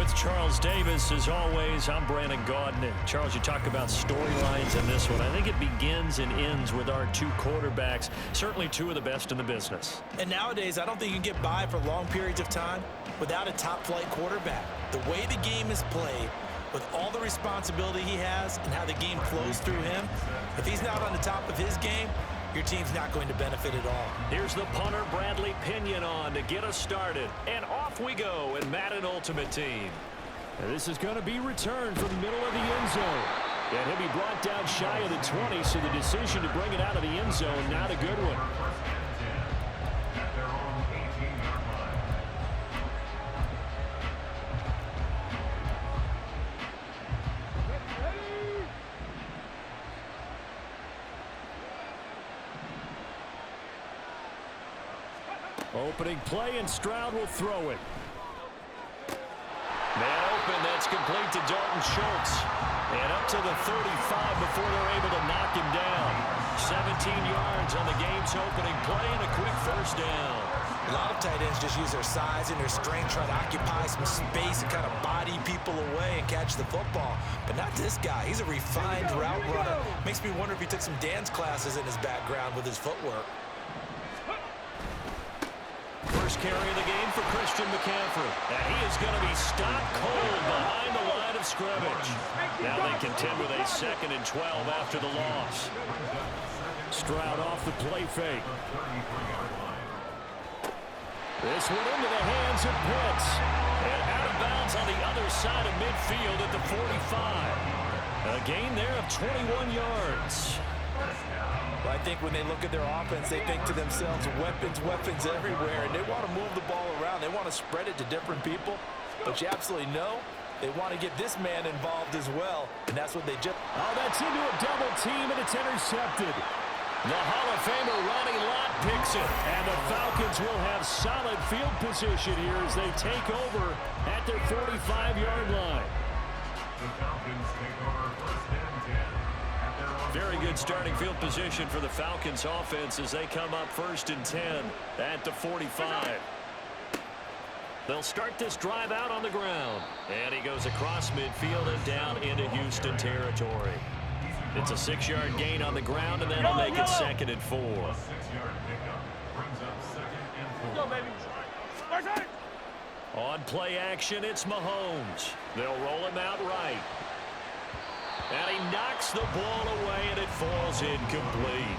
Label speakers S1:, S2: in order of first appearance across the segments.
S1: With Charles Davis, as always, I'm Brandon Gaudin. Charles, you talk about storylines in this one. I think it begins and ends with our two quarterbacks, certainly two of the best in the business.
S2: And nowadays, I don't think you can get by for long periods of time without a top-flight quarterback. The way the game is played, with all the responsibility he has and how the game flows through him, if he's not on the top of his game, your team's not going to benefit at all.
S1: Here's the punter, Bradley Pinion, on to get us started. And off we go in Madden Ultimate Team.
S3: And this is going to be returned from the middle of the end zone. And he'll be brought down shy of the 20, so the decision to bring it out of the end zone, not a good one. Opening play, and Stroud will throw it.
S1: Man open, that's complete to Dalton Schultz. And up to the 35 before they're able to knock him down. 17 yards on the game's opening play and a quick first down.
S2: A lot of tight ends just use their size and their strength, try to occupy some space and kind of body people away and catch the football. But not this guy. He's a refined route runner. Makes me wonder if he took some dance classes in his background with his footwork.
S1: First carry of the game for Christian McCaffrey. And he is going to be stopped cold behind the line of scrimmage. Now they contend with a 2nd and 12 after the loss.
S3: Stroud off the play fake. This one into the hands of Pitts. And out of bounds on the other side of midfield at the 45. A gain there of 21 yards.
S2: I think when they look at their offense, they think to themselves, weapons, weapons everywhere, and they want to move the ball around. They want to spread it to different people, but you absolutely know they want to get this man involved as well, and that's what they just...
S3: Oh, that's into a double team, and it's intercepted.
S1: The Hall of Famer Ronnie Lott picks it, and the Falcons will have solid field position here as they take over at their 45-yard line.
S4: The Falcons take over first and 10.
S1: Very good starting field position for the Falcons offense as they come up 1st and 10 at the 45. They'll start this drive out on the ground. And he goes across midfield and down into Houston territory. It's a 6-yard gain on the ground, and that'll make it 2nd and 4.
S4: A 6-yard pickup brings up 2nd and 4.
S5: Go, baby.
S1: On play action, it's Mahomes. They'll roll him out right. And he knocks the ball away, and it falls incomplete.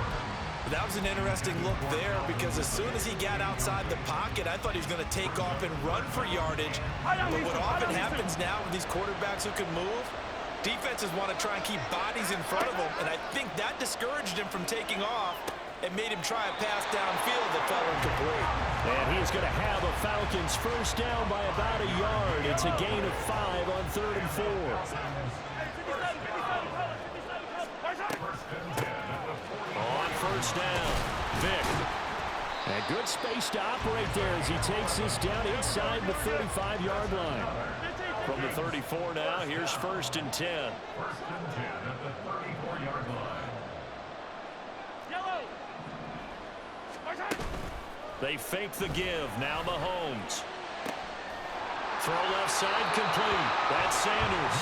S2: That was an interesting look there because as soon as he got outside the pocket, I thought he was going to take off and run for yardage. But what often happens now with these quarterbacks who can move, defenses want to try and keep bodies in front of them, and I think that discouraged him from taking off and made him try a pass downfield that fell incomplete.
S3: And he's going to have a Falcons first down by about a yard. It's a gain of 5 on 3rd and 4.
S1: On first down, Vick.
S3: And good space to operate there as he takes this down inside the 35-yard line.
S1: From the 34 now, here's 1st and 10.
S4: 1st and 10 at the 34-yard line.
S1: They fake the give. Now Mahomes. Throw left side complete. That's Sanders.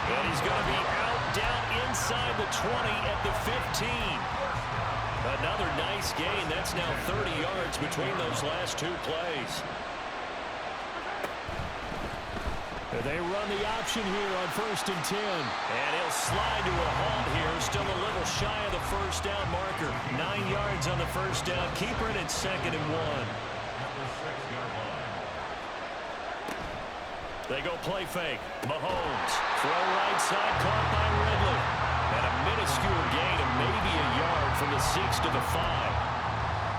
S1: And he's going to be out down inside the 20 at the 15. Another nice gain. That's now 30 yards between those last 2 plays.
S3: They run the option here on 1st and 10.
S1: And he'll slide to a halt here. Still a little shy of the first down marker. 9 yards on the first down. Keeper it at 2nd and 1. They go play fake. Mahomes. Throw right side. Caught by Ridley. And a minuscule gain of maybe a yard from the 6 to the 5.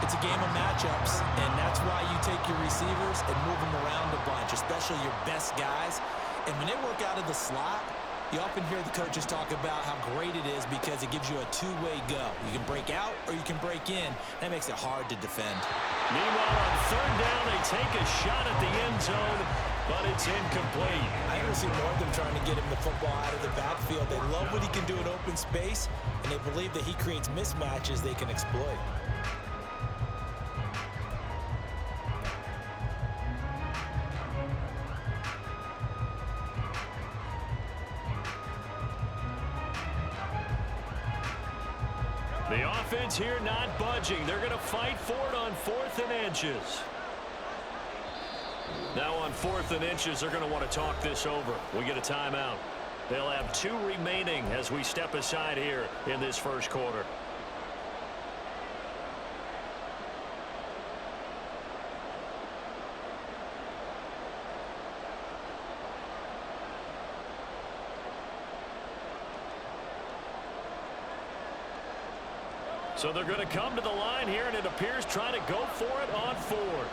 S2: It's a game of matchups, and that's why you take your receivers and move them around a bunch, especially your best guys. And when they work out of the slot, you often hear the coaches talk about how great it is because it gives you a two-way go. You can break out or you can break in. That makes it hard to defend.
S1: Meanwhile, on 3rd down, they take a shot at the end zone, but it's incomplete.
S2: I even see more of them trying to get him the football out of the backfield. They love what he can do in open space, and they believe that he creates mismatches they can exploit.
S1: The offense here not budging. They're going to fight for it on 4th and inches. Now on 4th and inches, they're going to want to talk this over. We get a timeout. They'll have 2 remaining as we step aside here in this first quarter. So they're going to come to the line here, and it appears trying to go for it on 4th.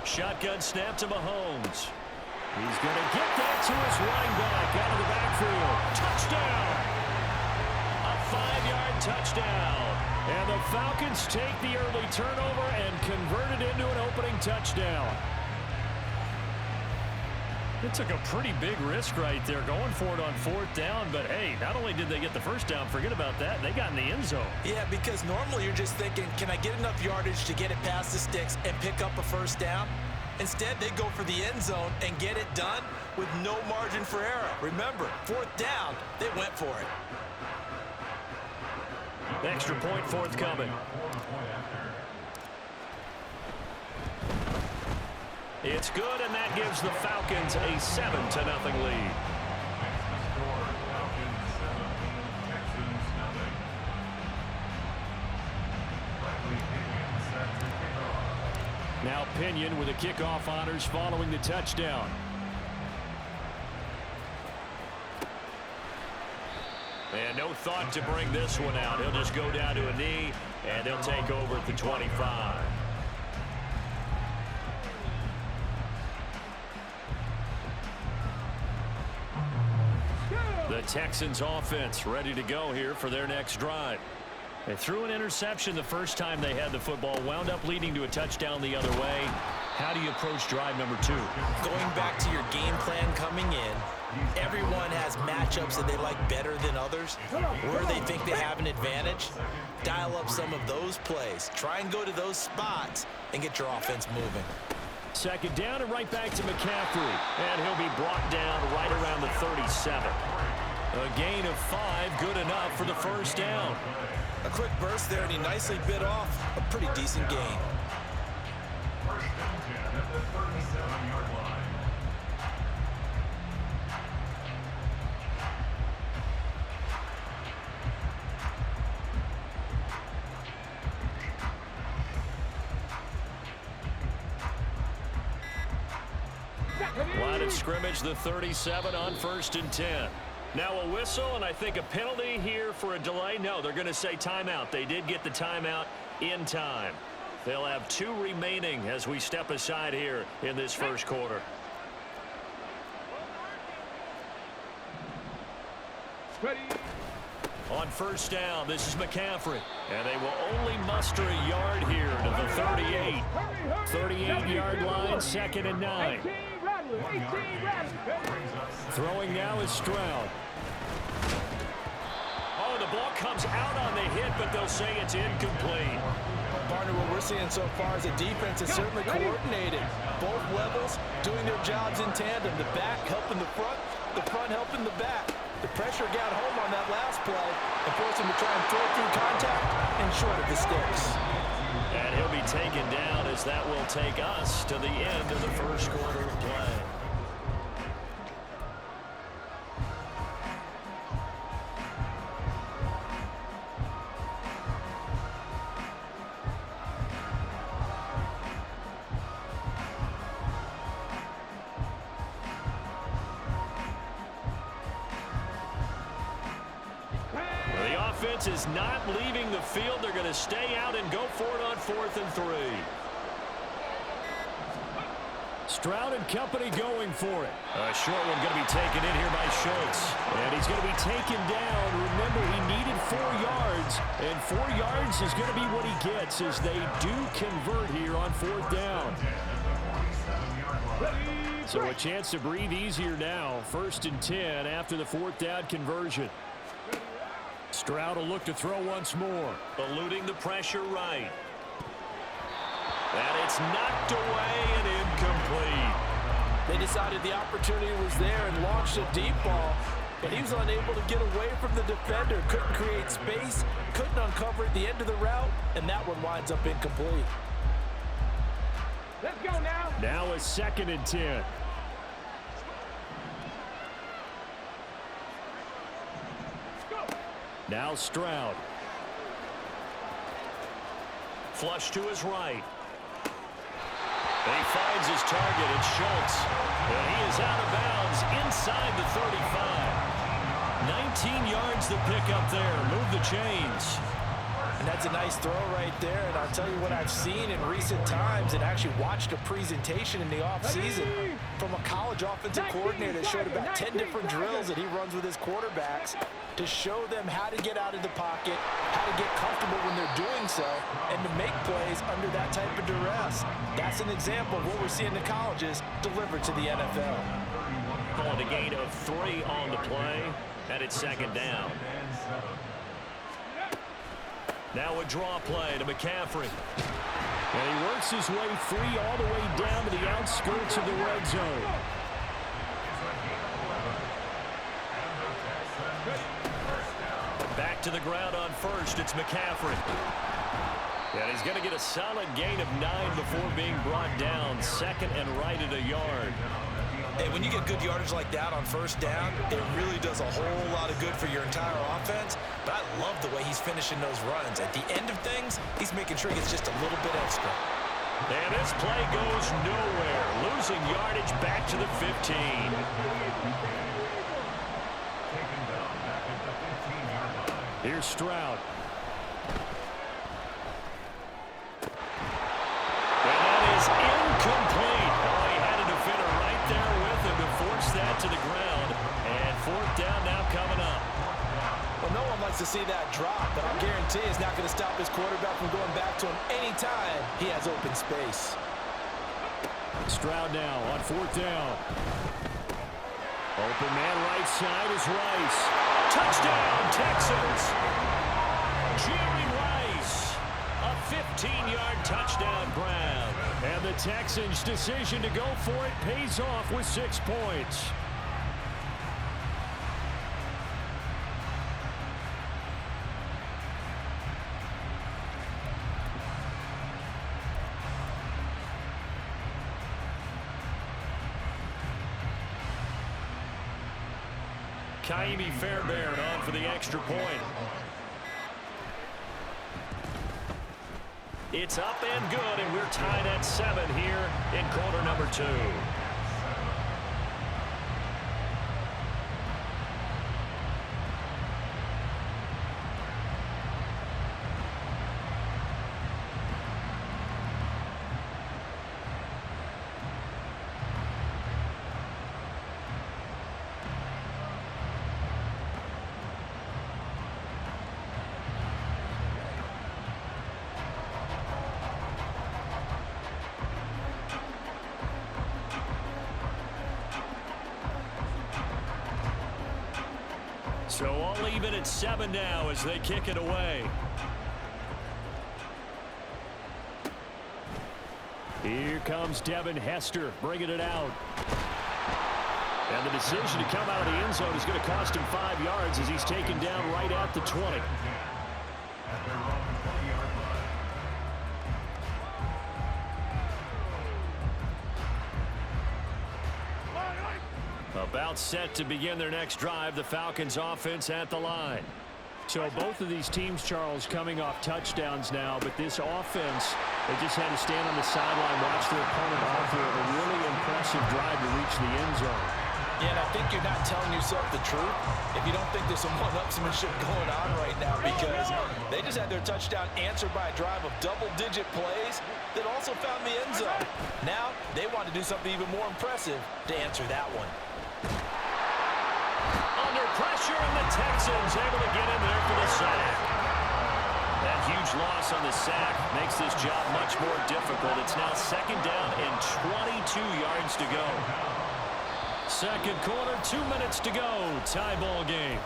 S1: Shotgun snap to Mahomes. He's going to get that to his running back out of the backfield. Touchdown! A 5-yard touchdown. And the Falcons take the early turnover and convert it into an opening touchdown. It took a pretty big risk right there going for it on 4th down, but hey, not only did they get the first down, forget about that, they got in the end zone.
S2: Yeah, because normally you're just thinking, can I get enough yardage to get it past the sticks and pick up a first down? Instead, they go for the end zone and get it done with no margin for error. Remember, 4th down, they went for it.
S1: Extra point forthcoming. It's good, and that gives the Falcons a 7-0 lead. Now Pinion with the kickoff honors following the touchdown. And no thought to bring this one out. He'll just go down to a knee, and he'll take over at the 25. The Texans offense ready to go here for their next drive. They threw an interception the first time they had the football, wound up leading to a touchdown the other way. How do you approach drive number 2?
S2: Going back to your game plan coming in, everyone has matchups that they like better than others. Where they think they have an advantage, dial up some of those plays. Try and go to those spots and get your offense moving.
S1: Second down and right back to McCaffrey. And he'll be brought down right around the 37. A gain of 5, good enough for the first down.
S2: A quick burst there, and he nicely bit off a pretty decent gain.
S4: First and 10 at the 37-yard line.
S1: Line of scrimmage, the 37 on 1st and 10. Now a whistle, and I think a penalty here for a delay. No, they're going to say timeout. They did get the timeout in time. They'll have 2 remaining as we step aside here in this first quarter.
S5: Ready.
S1: On first down, this is McCaffrey. And they will only muster a yard here to the 38. 38-yard line, 2nd and 9. Throwing now is Stroud. Oh, the ball comes out on the hit, but they'll say it's incomplete.
S2: Partner, what we're seeing so far is the defense is certainly coordinated. Both levels doing their jobs in tandem. The back helping the front helping the back. The pressure got home on that last play and forced him to try and throw through contact and short of the sticks.
S1: And he'll be taken down as that will take us to the end of the first quarter of play. Is not leaving the field. They're going to stay out and go for it on 4th and 3. Stroud and company going for it. A short one going to be taken in here by Schultz. And he's going to be taken down. Remember, he needed 4 yards. And 4 yards is going to be what he gets as they do convert here on 4th down. So a chance to breathe easier now. 1st and 10 after the 4th down conversion. Stroud will look to throw once more. Eluding the pressure right. And it's knocked away and incomplete.
S2: They decided the opportunity was there and launched a deep ball. and he was unable to get away from the defender. Couldn't create space, couldn't uncover at the end of the route, and that one winds up incomplete.
S5: Let's go now.
S3: Now a 2nd and 10. Now Stroud.
S1: Flush to his right. And he finds his target. It's Schultz. And he is out of bounds inside the 35. 19 yards to pick up there. Move the chains.
S2: And that's a nice throw right there. And I'll tell you what I've seen in recent times and actually watched a presentation in the offseason from a college offensive coordinator that showed about 10 different drills that he runs with his quarterbacks to show them how to get out of the pocket, how to get comfortable when they're doing so, and to make plays under that type of duress. That's an example of what we're seeing in the colleges delivered to the NFL.
S1: Calling a gain of 3 on the play, and it's 2nd down. Now a draw play to McCaffrey.
S3: And he works his way free all the way down to the outskirts of the red zone.
S1: Back to the ground on first. It's McCaffrey. And he's going to get a solid gain of 9 before being brought down. 2nd and right at a yard.
S2: Hey, when you get good yardage like that on 1st down, it really does a whole lot of good for your entire offense. But I love the way he's finishing those runs. At the end of things, he's making sure he gets just a little bit extra.
S1: And this play goes nowhere. Losing yardage back to the 15.
S3: Here's Stroud.
S1: And that is incomplete. Oh, he had a defender right there with him to force that to the ground. And 4th down now coming up.
S2: Well, no one likes to see that drop, but I guarantee it's not going to stop his quarterback from going back to him anytime he has open space.
S3: Stroud now on 4th down. Open man right side is Rice.
S1: Touchdown, Texans. Jerry Rice. A 15-yard touchdown grab.
S3: And the Texans' decision to go for it pays off with 6 points.
S1: Pattyyyy Fairbairn on for the extra point. It's up and good, and we're tied at 7 here in quarter number 2. So all even at 7 now as they kick it away.
S3: Here comes Devin Hester bringing it out. And the decision to come out of the end zone is going to cost him 5 yards as he's taken down right at the 20.
S1: About set to begin their next drive. The Falcons offense at the line.
S3: So both of these teams, Charles, coming off touchdowns now, but this offense, they just had to stand on the sideline, watch their opponent offer a really impressive drive to reach the end zone.
S2: Yeah, and I think you're not telling yourself the truth if you don't think there's some one-upsmanship going on right now, because they just had their touchdown answered by a drive of double-digit plays that also found the end zone. Now they want to do something even more impressive to answer that one.
S1: Under pressure, and the Texans able to get in there for the sack. That huge loss on the sack makes this job much more difficult. It's now 2nd down and 22 yards to go. Second quarter, 2 minutes to go. Tie ball game.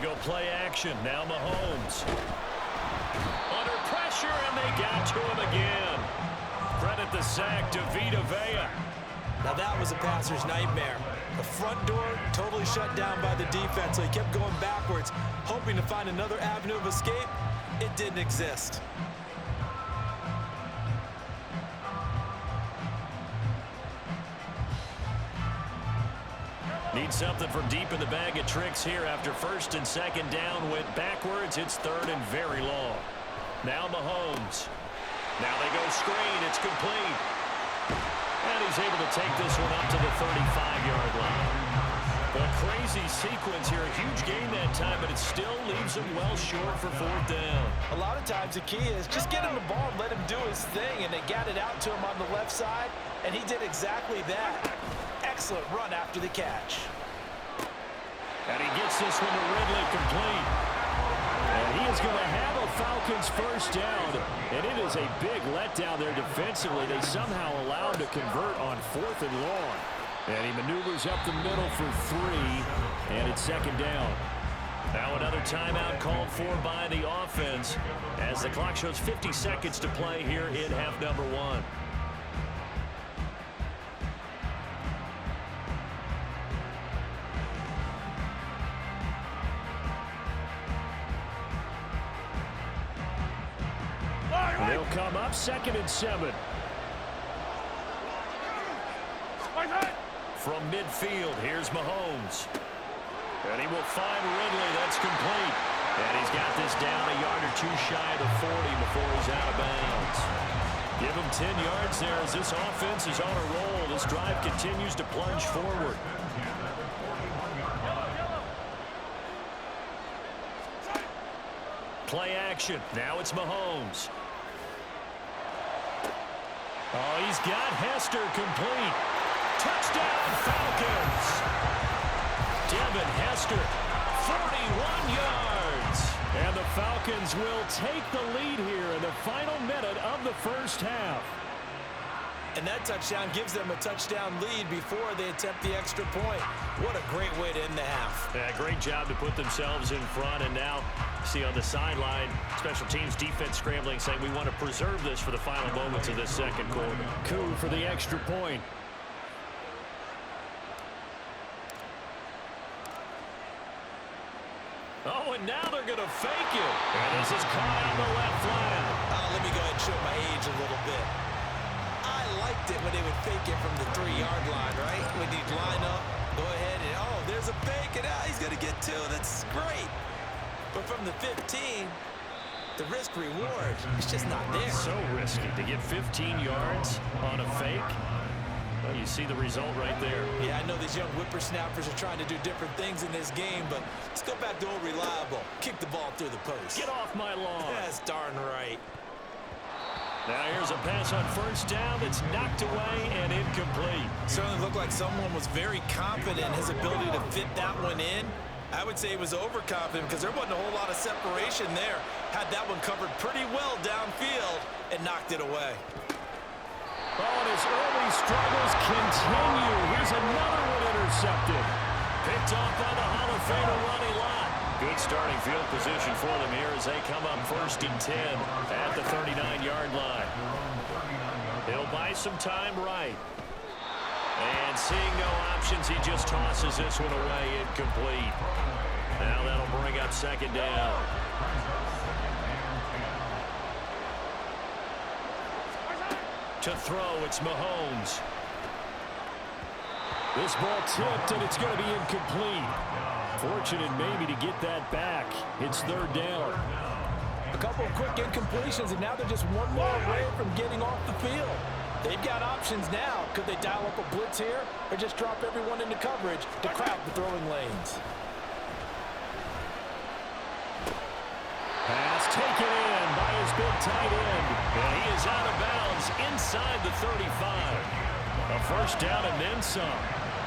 S1: go play action. Now Mahomes. Under pressure, and they got to him again. Credit the sack to Vita Vea.
S2: Now that was a passer's nightmare. The front door totally shut down by the defense, so he kept going backwards, hoping to find another avenue of escape. It didn't exist.
S1: Need something from deep in the bag of tricks here after first and second down went backwards. It's third and very long. Now Mahomes. Now they go screen. It's complete. And he's able to take this one up to the 35-yard line. A crazy sequence here. A huge gain that time, but it still leaves him well short for fourth down.
S2: A lot of times the key is just get him the ball and let him do his thing, and they got it out to him on the left side, and he did exactly that. Excellent run after the catch.
S1: And he gets this one to Ridley complete. And he is going to have a Falcons first down. And it is a big letdown there defensively. They somehow allow him to convert on fourth and long. And he maneuvers up the middle for 3. And it's second down. Now another timeout called for by the offense as the clock shows 50 seconds to play here in half number 1. They'll come up second and 7. From midfield, here's Mahomes. And he will find Ridley. That's complete. And he's got this down a yard or two shy of the 40 before he's out of bounds. Give him 10 yards there as this offense is on a roll. This drive continues to plunge forward. Play action. Now it's Mahomes. Oh, he's got Hester complete. Touchdown, Falcons. Devin Hester, 41 yards. And the Falcons will take the lead here in the final minute of the first half.
S2: And that touchdown gives them a touchdown lead before they attempt the extra point. What a great way to end the half.
S1: Yeah, great job to put themselves in front. And now, see on the sideline, special teams defense scrambling, saying we want to preserve this for the final moments of this second quarter. Coup for the extra point. Oh, and now they're going to fake it. And this is caught out the left flat.
S2: Let me go ahead and show my age a little bit. I liked it when they would fake it from the 3-yard line, right? When you'd line up, go ahead and, oh, there's a fake, and he's going to get 2. That's great. But from the 15, the risk-reward, it's just not there.
S1: So risky to get 15 yards on a fake. Well, you see the result right there.
S2: Yeah, I know these young whippersnappers are trying to do different things in this game, but let's go back to old reliable. Kick the ball through the post.
S1: Get off my lawn.
S2: That's darn right.
S1: Now here's a pass on first down that's knocked away and incomplete.
S2: Certainly looked like someone was very confident in his ability to fit that one in. I would say he was overconfident because there wasn't a whole lot of separation there. Had that one covered pretty well downfield and knocked it away.
S1: Oh, and his early struggles continue. Here's another one intercepted. Picked off by the Hall of Famer Ronnie Lott. Good starting field position for them here as they come up first and 10 at the 39-yard line. He'll buy some time right. And seeing no options, he just tosses this one away incomplete. Now that'll bring up second down. To throw, it's Mahomes. This ball tipped, and it's going to be incomplete. Fortunate maybe to get that back. It's third down.
S2: A couple of quick incompletions, and now they're just one more away from getting off the field. They've got options now. Could they dial up a blitz here or just drop everyone into coverage to crowd the throwing lanes?
S1: Pass taken in by his big tight end. And he is out of bounds inside the 35. A first down and then some.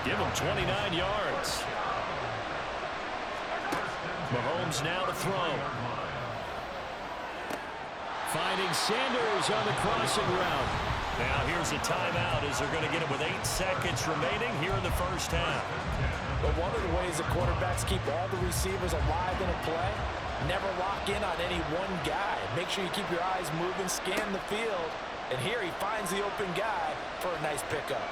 S1: Give him 29 yards. Mahomes now to throw. Finding Sanders on the crossing route. Now here's a timeout as they're going to get it with 8 seconds remaining here in the first half.
S2: But one of the ways the quarterbacks keep all the receivers alive in a play, never lock in on any one guy. Make sure you keep your eyes moving, scan the field, and here he finds the open guy for a nice pickup.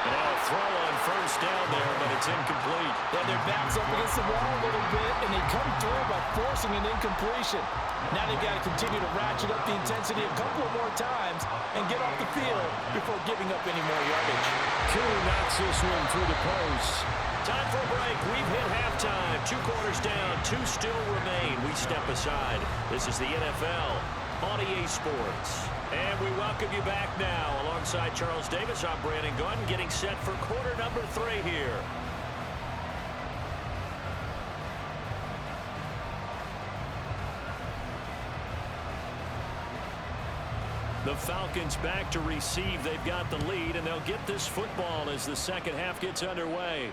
S1: Now a throw on first down there, but it's incomplete.
S2: Yeah, their backs up against the wall a little bit, and they come through by forcing an incompletion. Now they've got to continue to ratchet up the intensity a couple of more times and get off the field before giving up any more yardage.
S3: Koo knocks this one through the post.
S1: Time for a break. We've hit halftime. 2 quarters down, 2 still remain. We step aside. This is the NFL on EA Sports. And we welcome you back now. Alongside Charles Davis, I'm Brandon Gunn, getting set for quarter number 3 here. The Falcons back to receive. They've got the lead, and they'll get this football as the second half gets underway.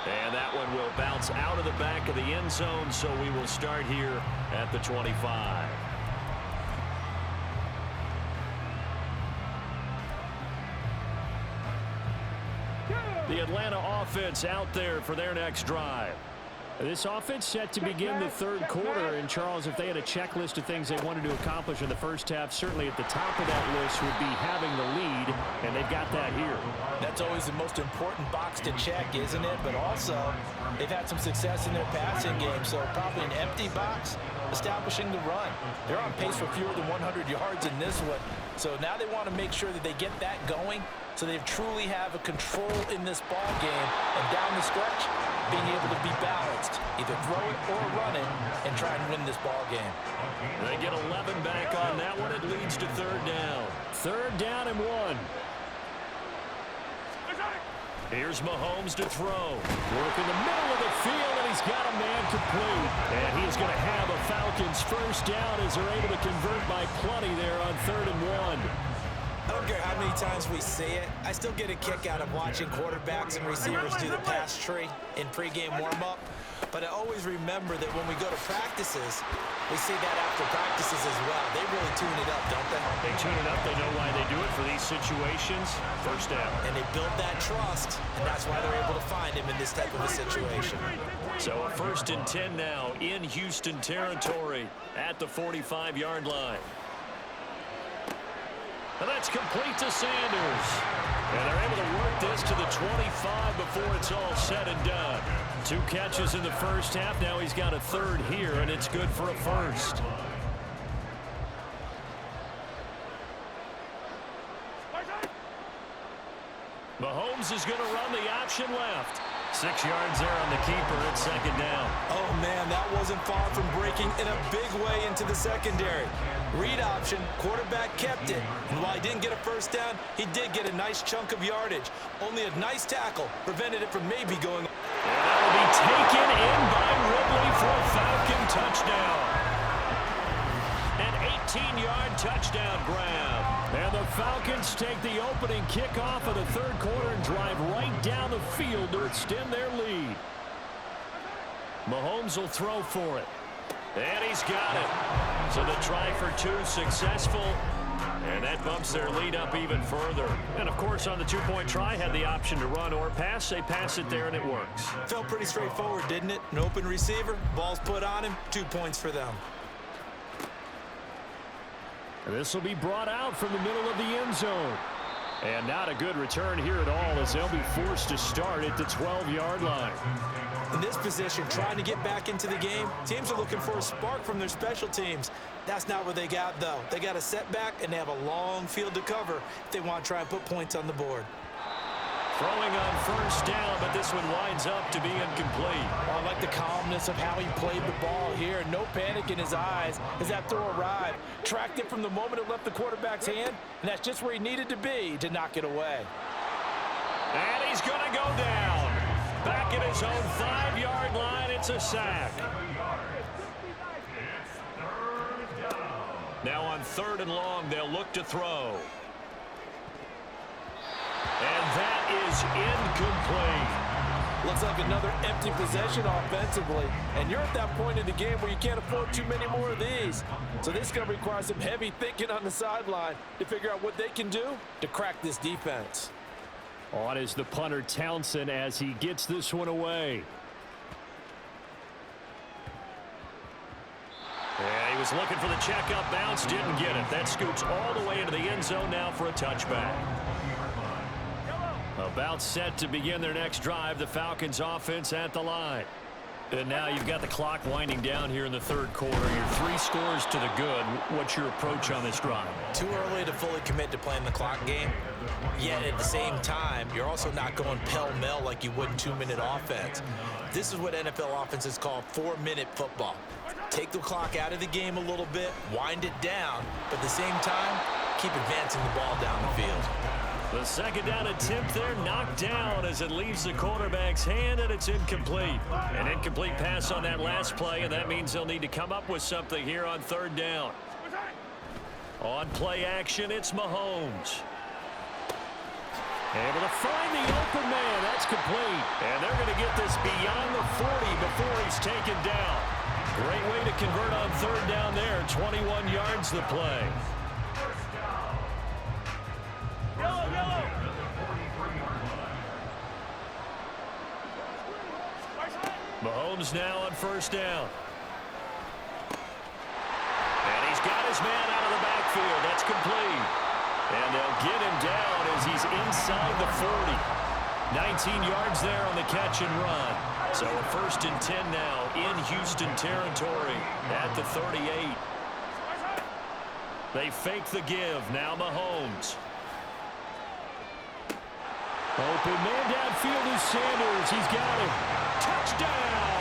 S1: And that one will bounce out of the back of the end zone, so we will start here at the 25. The Atlanta offense out there for their next drive.
S3: This offense set to begin the third quarter, and Charles, if they had a checklist of things they wanted to accomplish in the first half, certainly at the top of that list would be having the lead, and they've got that here.
S2: That's always the most important box to check, isn't it? But also, they've had some success in their passing game, so probably an empty box, establishing the run. They're on pace for fewer than 100 yards in this one, so now they want to make sure that they get that going, so they truly have a control in this ball game, and down the stretch, being able to be balanced, either throw it or run it, and try and win this ball game.
S1: They get 11 back on that one. It leads to third down.
S3: Third down and 1.
S1: Here's Mahomes to throw.
S3: Work in the middle of the field, and he's got a man complete.
S1: And he's going to have a Falcons first down as they're able to convert by plenty there on 3rd and 1.
S2: I don't care how many times we see it. I still get a kick out of watching quarterbacks and receivers do the pass tree in pregame warm-up. But I always remember that when we go to practices, we see that after practices as well. They really tune it up, don't they?
S1: They tune it up. They know why they do it for these situations. First down.
S2: And they build that trust, and that's why they're able to find him in this type of a situation.
S1: So a 1st and 10 now in Houston territory at the 45-yard line. And that's complete to Sanders. And they're able to work this to the 25 before it's all said and done. 2 catches in the first half. Now he's got a 3rd here, and it's good for a 1st. Mahomes is going to run the option left. 6 yards there on the keeper at 2nd down.
S2: Oh, man, that wasn't far from breaking in a big way into the secondary. Read option, quarterback kept it. And while he didn't get a first down, he did get a nice chunk of yardage. Only a nice tackle prevented it from maybe going.
S1: And that will be taken in by Ridley for a Falcon touchdown. An 18-yard touchdown grab.
S3: And the Falcons take the opening kickoff of the 3rd quarter and drive right down the field to extend their lead.
S1: Mahomes will throw for it. And he's got it. So the try for 2 successful. And that bumps their lead up even further. And, of course, on the 2-point try, had the option to run or pass. They pass it there, and it works.
S2: Felt pretty straightforward, didn't it? An open receiver, ball's put on him, 2 points for them.
S3: This will be brought out from the middle of the end zone. And not a good return here at all as they'll be forced to start at the 12-yard line.
S2: In this position, trying to get back into the game, teams are looking for a spark from their special teams. That's not what they got, though. They got a setback, and they have a long field to cover if they want to try and put points on the board.
S1: Throwing on first down, but this one winds up to be incomplete.
S2: Oh, I like the calmness of how he played the ball here. No panic in his eyes as that throw arrived. Tracked it from the moment it left the quarterback's hand, and that's just where he needed to be to knock it away.
S1: And he's going to go down. Back at his own 5-yard line, it's a sack. Now on 3rd and long, they'll look to throw. And that is incomplete.
S2: Looks like another empty possession offensively. And you're at that point in the game where you can't afford too many more of these. So this is going to require some heavy thinking on the sideline to figure out what they can do to crack this defense.
S3: On is the punter Townsend as he gets this one away.
S1: Yeah, he was looking for the checkup bounce, didn't get it. That scoots all the way into the end zone now for a touchback. About set to begin their next drive, the Falcons offense at the line. And now you've got the clock winding down here in the third quarter. You're 3 scores to the good. What's your approach on this drive?
S2: Too early to fully commit to playing the clock game. Yet at the same time, you're also not going pell-mell like you would in 2-minute offense. This is what NFL offenses call 4-minute football. Take the clock out of the game a little bit, wind it down, but at the same time, keep advancing the ball down the field.
S1: The second down attempt there knocked down as it leaves the quarterback's hand, and it's incomplete. An incomplete pass on that last play, and that means they'll need to come up with something here on third down. On play action, it's Mahomes. Able to find the open man. That's complete. And they're going to get this beyond the 40 before he's taken down. Great way to convert on third down there. 21 yards the play. Mahomes now on first down. And he's got his man out of the backfield. That's complete. And they'll get him down as he's inside the 40. 19 yards there on the catch and run. So a 1st and 10 now in Houston territory at the 38. They fake the give. Now Mahomes. Open man downfield is Sanders. He's got him. Touchdown!